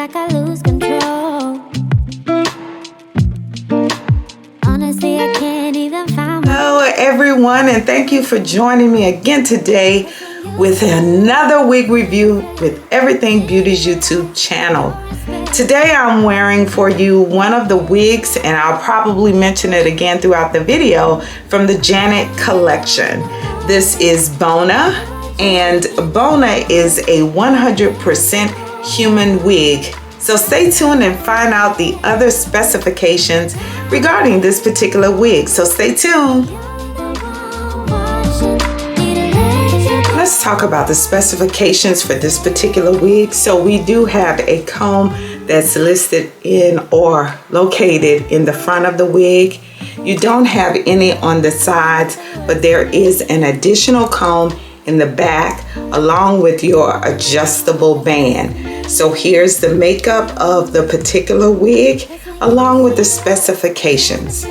like I lose control. Honestly, I can't even find my... Hello everyone, and thank you for joining me again today with another wig review with Everything Beauty's YouTube channel. Today I'm wearing for you one of the wigs, and I'll probably mention it again throughout the video, from the Janet Collection. This is BONA, and BONA is a 100% human wig. So stay tuned and find out the other specifications regarding this particular wig. So stay tuned. Let's talk about the specifications for this particular wig. So we do have a comb that's listed in or located in the front of the wig. You don't have any on the sides, but there is an additional comb in the back along with your adjustable band. So here's the makeup of the particular wig along with the specifications.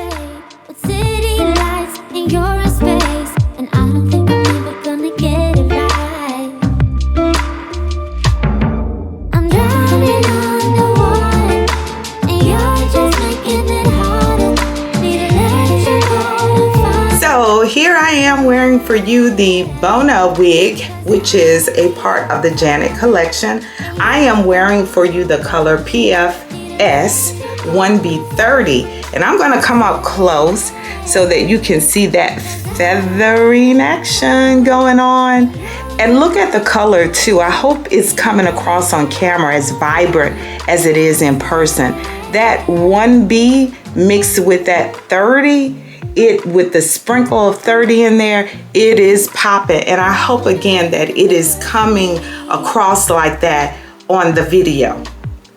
So here I am wearing for you the BONA wig, which is a part of the Janet Collection. I am wearing for you the color PFS 1B30, and I'm going to come up close so that you can see that feathering action going on. And look at the color too. I hope it's coming across on camera as vibrant as it is in person. That 1B mixed with that 30, with the sprinkle of 30 in there, it is popping. And I hope again that it is coming across like that on the video.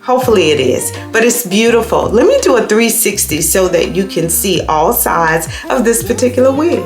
Hopefully it is, but it's beautiful. Let me do a 360 so that you can see all sides of this particular wig.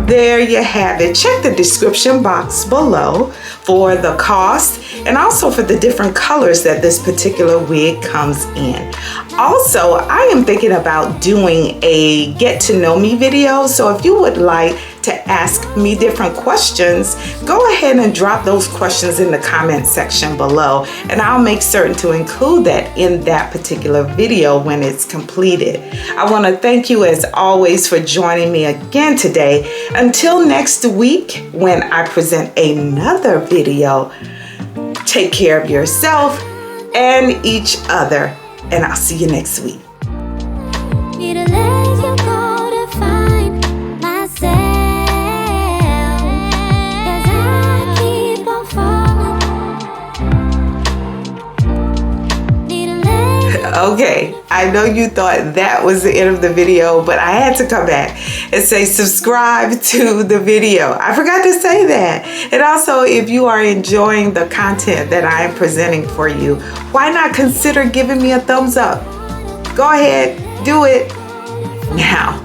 There you have it. Check the description box below for the cost and also for the different colors that this particular wig comes in. Also, I am thinking about doing a get to know me video. So if you would like to ask me different questions, go ahead and drop those questions in the comment section below, and I'll make certain to include that in that particular video when it's completed. I want to thank you as always for joining me again today. Until next week when I present another video, take care of yourself and each other, and I'll see you next week. Okay, I know you thought that was the end of the video, but I had to come back and say subscribe to the video. I forgot to say that. And also, if you are enjoying the content that I am presenting for you, why not consider giving me a thumbs up? Go ahead, do it. Now,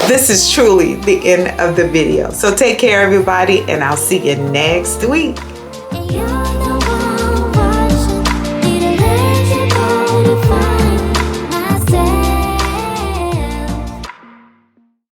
this is truly the end of the video. So take care, everybody, and I'll see you next week.